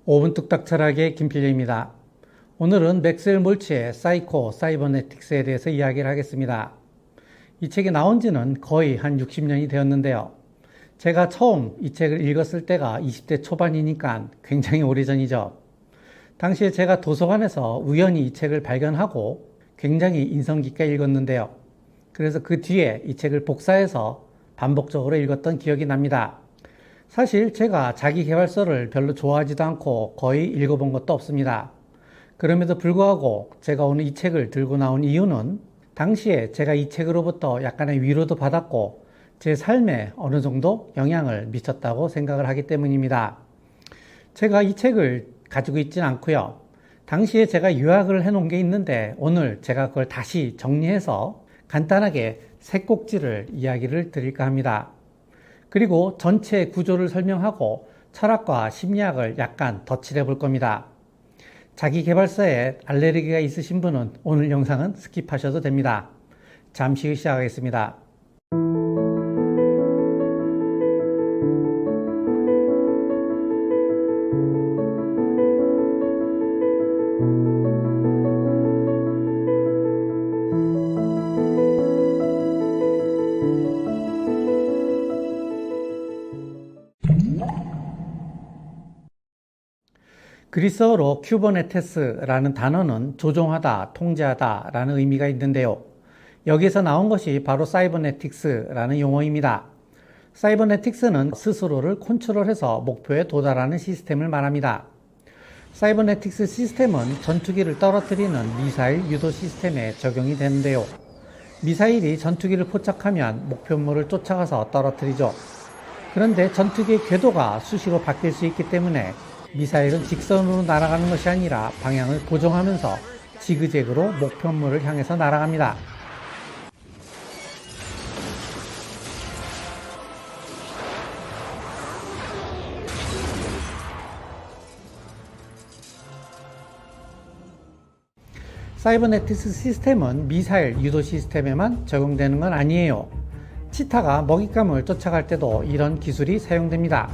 5분 뚝딱 철학의 김필재입니다. 오늘은 맥스웰 몰츠의 사이코 사이버네틱스에 대해서 이야기를 하겠습니다. 이 책이 나온 지는 거의 한 60년이 되었는데요. 제가 처음 이 책을 읽었을 때가 20대 초반이니까 굉장히 오래전이죠. 당시에 제가 도서관에서 우연히 이 책을 발견하고 굉장히 인상 깊게 읽었는데요. 그래서 그 뒤에 이 책을 복사해서 반복적으로 읽었던 기억이 납니다. 사실 제가 자기계발서를 별로 좋아하지도 않고 거의 읽어본 것도 없습니다. 그럼에도 불구하고 제가 오늘 이 책을 들고 나온 이유는 당시에 제가 이 책으로부터 약간의 위로도 받았고 제 삶에 어느 정도 영향을 미쳤다고 생각을 하기 때문입니다. 제가 이 책을 가지고 있지는 않고요. 당시에 제가 요약을 해놓은 게 있는데 오늘 제가 그걸 다시 정리해서 간단하게 세 꼭지를 이야기를 드릴까 합니다. 그리고 전체 구조를 설명하고 철학과 심리학을 약간 덧칠해 볼 겁니다. 자기계발서에 알레르기가 있으신 분은 오늘 영상은 스킵하셔도 됩니다. 잠시 후 시작하겠습니다. 그리스어로 큐버네테스라는 단어는 조종하다, 통제하다 라는 의미가 있는데요. 여기서 나온 것이 바로 사이버네틱스라는 용어입니다. 사이버네틱스는 스스로를 컨트롤해서 목표에 도달하는 시스템을 말합니다. 사이버네틱스 시스템은 전투기를 떨어뜨리는 미사일 유도 시스템에 적용이 되는데요. 미사일이 전투기를 포착하면 목표물을 쫓아가서 떨어뜨리죠. 그런데 전투기의 궤도가 수시로 바뀔 수 있기 때문에 미사일은 직선으로 날아가는 것이 아니라 방향을 고정하면서 지그재그로 목표물을 향해서 날아갑니다. 사이버네틱스 시스템은 미사일 유도 시스템에만 적용되는 건 아니에요. 치타가 먹잇감을 쫓아갈 때도 이런 기술이 사용됩니다.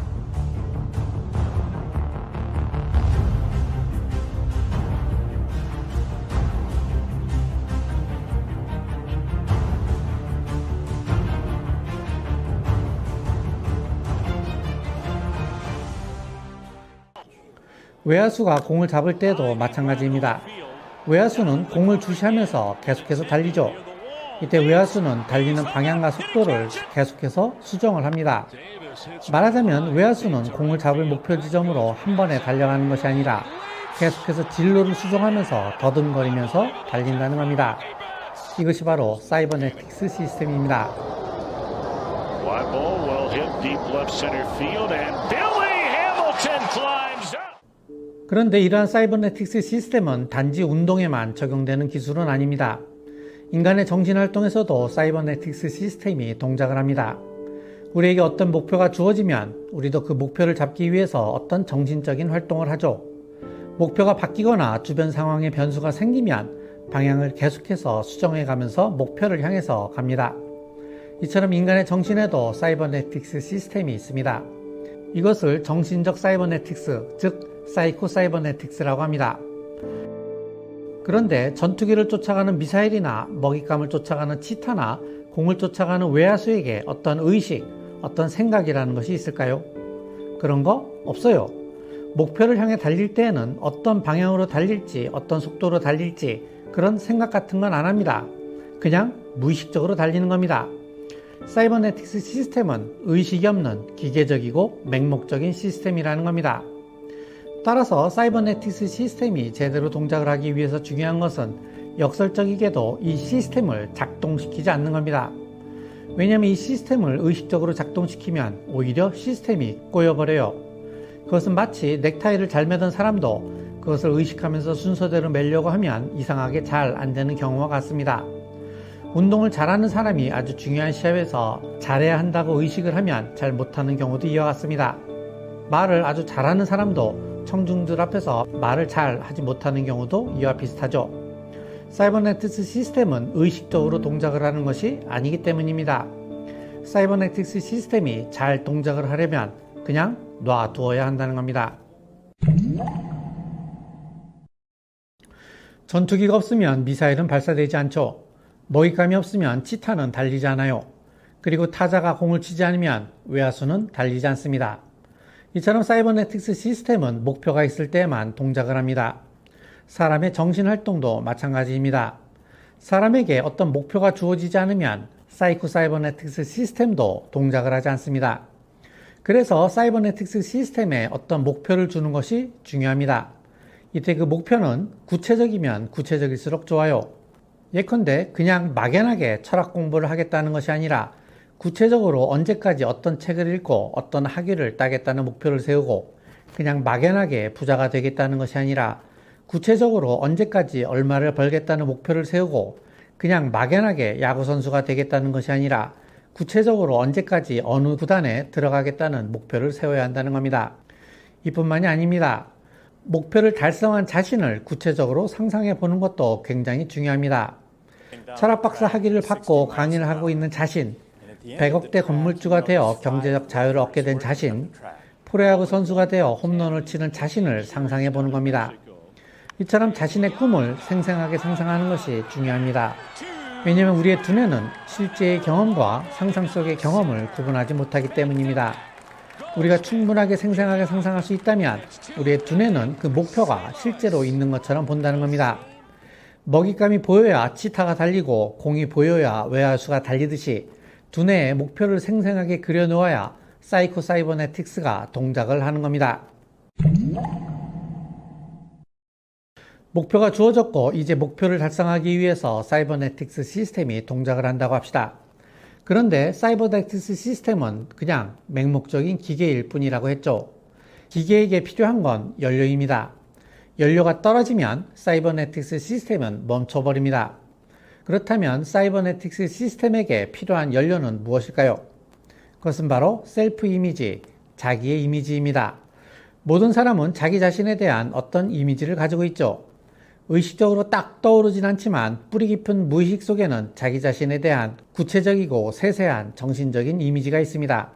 외야수가 공을 잡을 때도 마찬가지입니다. 외야수는 공을 주시하면서 계속해서 달리죠. 이때 외야수는 달리는 방향과 속도를 계속해서 수정을 합니다. 말하자면 외야수는 공을 잡을 목표 지점으로 한 번에 달려가는 것이 아니라 계속해서 진로를 수정하면서 더듬거리면서 달린다는 겁니다. 이것이 바로 사이버네틱스 시스템입니다. 그런데 이러한 사이버네틱스 시스템은 단지 운동에만 적용되는 기술은 아닙니다. 인간의 정신활동에서도 사이버네틱스 시스템이 동작을 합니다. 우리에게 어떤 목표가 주어지면 우리도 그 목표를 잡기 위해서 어떤 정신적인 활동을 하죠. 목표가 바뀌거나 주변 상황에 변수가 생기면 방향을 계속해서 수정해 가면서 목표를 향해서 갑니다. 이처럼 인간의 정신에도 사이버네틱스 시스템이 있습니다. 이것을 정신적 사이버네틱스, 즉 사이코 사이버네틱스라고 합니다. 그런데 전투기를 쫓아가는 미사일이나 먹잇감을 쫓아가는 치타나 공을 쫓아가는 외야수에게 어떤 의식, 어떤 생각이라는 것이 있을까요? 그런 거 없어요. 목표를 향해 달릴 때에는 어떤 방향으로 달릴지, 어떤 속도로 달릴지 그런 생각 같은 건 안 합니다. 그냥 무의식적으로 달리는 겁니다. 사이버네틱스 시스템은 의식이 없는 기계적이고 맹목적인 시스템이라는 겁니다. 따라서 사이버네틱스 시스템이 제대로 동작을 하기 위해서 중요한 것은 역설적이게도 이 시스템을 작동시키지 않는 겁니다. 왜냐하면 이 시스템을 의식적으로 작동시키면 오히려 시스템이 꼬여버려요. 그것은 마치 넥타이를 잘 매던 사람도 그것을 의식하면서 순서대로 매려고 하면 이상하게 잘 안 되는 경우와 같습니다. 운동을 잘하는 사람이 아주 중요한 시합에서 잘해야 한다고 의식을 하면 잘 못하는 경우도 이와 같습니다. 말을 아주 잘하는 사람도 청중들 앞에서 말을 잘 하지 못하는 경우도 이와 비슷하죠. 사이버네틱스 시스템은 의식적으로 동작을 하는 것이 아니기 때문입니다. 사이버네틱스 시스템이 잘 동작을 하려면 그냥 놔두어야 한다는 겁니다. 전투기가 없으면 미사일은 발사되지 않죠. 먹잇감이 없으면 치타는 달리지 않아요. 그리고 타자가 공을 치지 않으면 외야수는 달리지 않습니다. 이처럼 사이버네틱스 시스템은 목표가 있을 때에만 동작을 합니다. 사람의 정신활동도 마찬가지입니다. 사람에게 어떤 목표가 주어지지 않으면 사이코 사이버네틱스 시스템도 동작을 하지 않습니다. 그래서 사이버네틱스 시스템에 어떤 목표를 주는 것이 중요합니다. 이때 그 목표는 구체적이면 구체적일수록 좋아요. 예컨대 그냥 막연하게 철학 공부를 하겠다는 것이 아니라 구체적으로 언제까지 어떤 책을 읽고 어떤 학위를 따겠다는 목표를 세우고 그냥 막연하게 부자가 되겠다는 것이 아니라 구체적으로 언제까지 얼마를 벌겠다는 목표를 세우고 그냥 막연하게 야구선수가 되겠다는 것이 아니라 구체적으로 언제까지 어느 구단에 들어가겠다는 목표를 세워야 한다는 겁니다. 이뿐만이 아닙니다. 목표를 달성한 자신을 구체적으로 상상해 보는 것도 굉장히 중요합니다. 철학박사 학위를 받고 강의를 하고 있는 자신, 100억대 건물주가 되어 경제적 자유를 얻게 된 자신, 프로야구 선수가 되어 홈런을 치는 자신을 상상해 보는 겁니다. 이처럼 자신의 꿈을 생생하게 상상하는 것이 중요합니다. 왜냐하면 우리의 두뇌는 실제의 경험과 상상 속의 경험을 구분하지 못하기 때문입니다. 우리가 충분하게 생생하게 상상할 수 있다면 우리의 두뇌는 그 목표가 실제로 있는 것처럼 본다는 겁니다. 먹잇감이 보여야 치타가 달리고 공이 보여야 외야수가 달리듯이 두뇌에 목표를 생생하게 그려놓아야 사이코 사이버네틱스가 동작을 하는 겁니다. 목표가 주어졌고 이제 목표를 달성하기 위해서 사이버네틱스 시스템이 동작을 한다고 합시다. 그런데 사이버네틱스 시스템은 그냥 맹목적인 기계일 뿐이라고 했죠. 기계에게 필요한 건 연료입니다. 연료가 떨어지면 사이버네틱스 시스템은 멈춰버립니다. 그렇다면 사이버네틱스 시스템에게 필요한 연료는 무엇일까요? 그것은 바로 셀프 이미지, 자기의 이미지입니다. 모든 사람은 자기 자신에 대한 어떤 이미지를 가지고 있죠. 의식적으로 딱 떠오르진 않지만 뿌리 깊은 무의식 속에는 자기 자신에 대한 구체적이고 세세한 정신적인 이미지가 있습니다.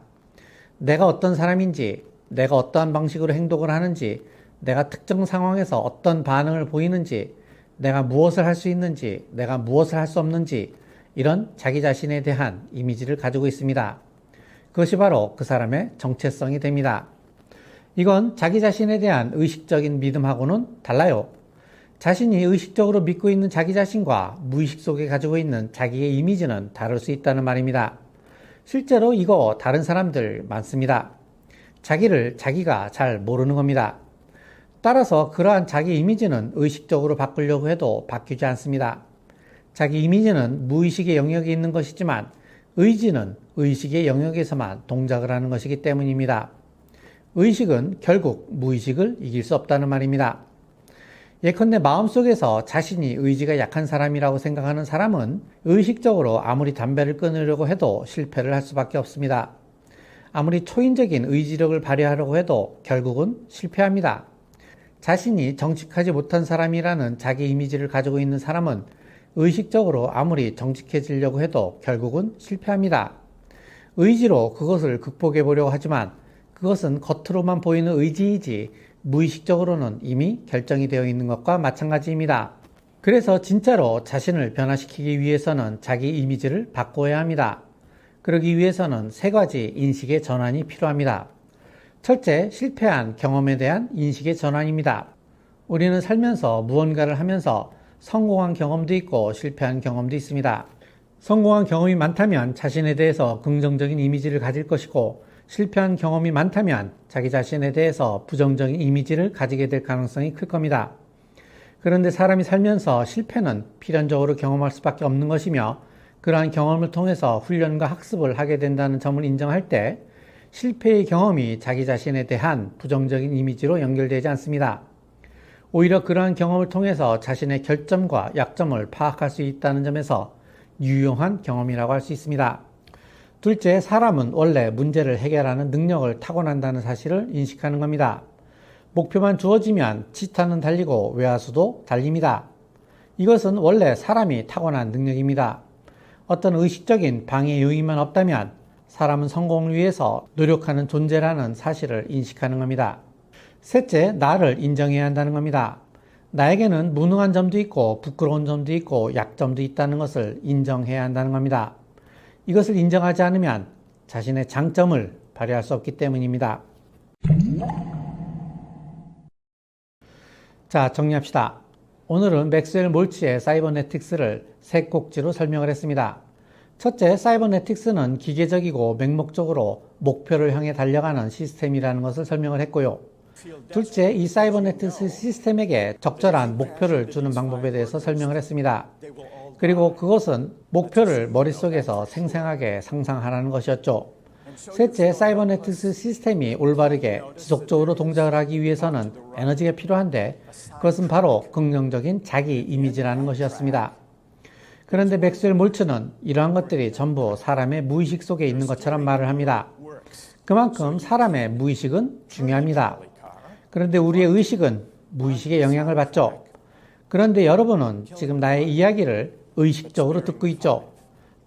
내가 어떤 사람인지, 내가 어떠한 방식으로 행동을 하는지, 내가 특정 상황에서 어떤 반응을 보이는지, 내가 무엇을 할 수 있는지, 내가 무엇을 할 수 없는지 이런 자기 자신에 대한 이미지를 가지고 있습니다. 그것이 바로 그 사람의 정체성이 됩니다. 이건 자기 자신에 대한 의식적인 믿음하고는 달라요. 자신이 의식적으로 믿고 있는 자기 자신과 무의식 속에 가지고 있는 자기의 이미지는 다를 수 있다는 말입니다. 실제로 이거 다른 사람들 많습니다. 자기를 자기가 잘 모르는 겁니다. 따라서 그러한 자기 이미지는 의식적으로 바꾸려고 해도 바뀌지 않습니다. 자기 이미지는 무의식의 영역에 있는 것이지만 의지는 의식의 영역에서만 동작을 하는 것이기 때문입니다. 의식은 결국 무의식을 이길 수 없다는 말입니다. 예컨대 마음속에서 자신이 의지가 약한 사람이라고 생각하는 사람은 의식적으로 아무리 담배를 끊으려고 해도 실패를 할 수밖에 없습니다. 아무리 초인적인 의지력을 발휘하려고 해도 결국은 실패합니다. 자신이 정직하지 못한 사람이라는 자기 이미지를 가지고 있는 사람은 의식적으로 아무리 정직해지려고 해도 결국은 실패합니다. 의지로 그것을 극복해 보려고 하지만 그것은 겉으로만 보이는 의지이지 무의식적으로는 이미 결정이 되어 있는 것과 마찬가지입니다. 그래서 진짜로 자신을 변화시키기 위해서는 자기 이미지를 바꿔야 합니다. 그러기 위해서는 세 가지 인식의 전환이 필요합니다. 첫째, 실패한 경험에 대한 인식의 전환입니다. 우리는 살면서 무언가를 하면서 성공한 경험도 있고 실패한 경험도 있습니다. 성공한 경험이 많다면 자신에 대해서 긍정적인 이미지를 가질 것이고 실패한 경험이 많다면 자기 자신에 대해서 부정적인 이미지를 가지게 될 가능성이 클 겁니다. 그런데 사람이 살면서 실패는 필연적으로 경험할 수밖에 없는 것이며 그러한 경험을 통해서 훈련과 학습을 하게 된다는 점을 인정할 때 실패의 경험이 자기 자신에 대한 부정적인 이미지로 연결되지 않습니다. 오히려 그러한 경험을 통해서 자신의 결점과 약점을 파악할 수 있다는 점에서 유용한 경험이라고 할 수 있습니다. 둘째, 사람은 원래 문제를 해결하는 능력을 타고난다는 사실을 인식하는 겁니다. 목표만 주어지면 치타는 달리고 외야수도 달립니다. 이것은 원래 사람이 타고난 능력입니다. 어떤 의식적인 방해 요인만 없다면 사람은 성공을 위해서 노력하는 존재라는 사실을 인식하는 겁니다. 셋째, 나를 인정해야 한다는 겁니다. 나에게는 무능한 점도 있고 부끄러운 점도 있고 약점도 있다는 것을 인정해야 한다는 겁니다. 이것을 인정하지 않으면 자신의 장점을 발휘할 수 없기 때문입니다. 자, 정리합시다. 오늘은 맥스웰 몰치의 사이버네틱스를 세 꼭지로 설명을 했습니다. 첫째, 사이버네틱스는 기계적이고 맹목적으로 목표를 향해 달려가는 시스템이라는 것을 설명을 했고요. 둘째, 이 사이버네틱스 시스템에게 적절한 목표를 주는 방법에 대해서 설명을 했습니다. 그리고 그것은 목표를 머릿속에서 생생하게 상상하라는 것이었죠. 셋째, 사이버네틱스 시스템이 올바르게 지속적으로 동작을 하기 위해서는 에너지가 필요한데 그것은 바로 긍정적인 자기 이미지라는 것이었습니다. 그런데 맥스웰 몰츠는 이러한 것들이 전부 사람의 무의식 속에 있는 것처럼 말을 합니다. 그만큼 사람의 무의식은 중요합니다. 그런데 우리의 의식은 무의식의 영향을 받죠. 그런데 여러분은 지금 나의 이야기를 의식적으로 듣고 있죠.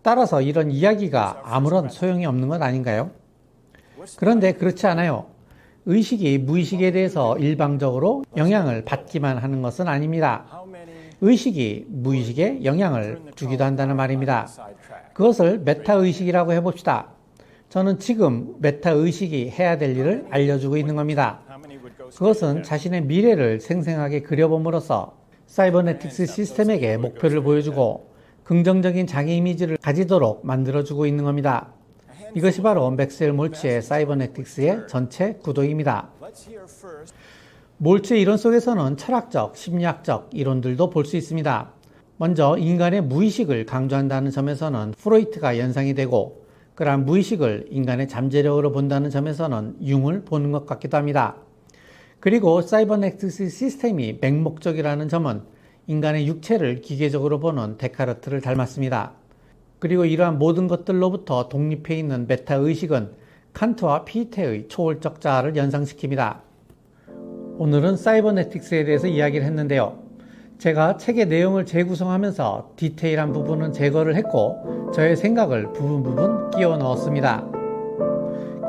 따라서 이런 이야기가 아무런 소용이 없는 것 아닌가요? 그런데 그렇지 않아요. 의식이 무의식에 대해서 일방적으로 영향을 받기만 하는 것은 아닙니다. 의식이 무의식에 영향을 주기도 한다는 말입니다. 그것을 메타의식이라고 해봅시다. 저는 지금 메타의식이 해야 될 일을 알려주고 있는 겁니다. 그것은 자신의 미래를 생생하게 그려봄으로써 사이버네틱스 시스템에게 목표를 보여주고 긍정적인 자기 이미지를 가지도록 만들어주고 있는 겁니다. 이것이 바로 맥스웰 몰치의 사이버네틱스의 전체 구도입니다. 몰치의 이론 속에서는 철학적, 심리학적 이론들도 볼 수 있습니다. 먼저 인간의 무의식을 강조한다는 점에서는 프로이트가 연상이 되고 그러한 무의식을 인간의 잠재력으로 본다는 점에서는 융을 보는 것 같기도 합니다. 그리고 사이버네틱스 시스템이 맹목적이라는 점은 인간의 육체를 기계적으로 보는 데카르트를 닮았습니다. 그리고 이러한 모든 것들로부터 독립해 있는 메타의식은 칸트와 피테의 초월적 자아를 연상시킵니다. 오늘은 사이버네틱스에 대해서 이야기를 했는데요. 제가 책의 내용을 재구성하면서 디테일한 부분은 제거를 했고 저의 생각을 부분 끼워 넣었습니다.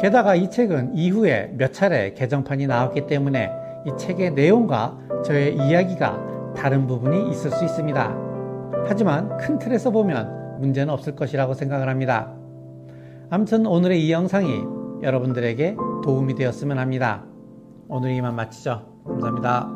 게다가 이 책은 이후에 몇 차례 개정판이 나왔기 때문에 이 책의 내용과 저의 이야기가 다른 부분이 있을 수 있습니다. 하지만 큰 틀에서 보면 문제는 없을 것이라고 생각을 합니다. 아무튼 오늘의 이 영상이 여러분들에게 도움이 되었으면 합니다. 오늘 이만 마치죠. 감사합니다.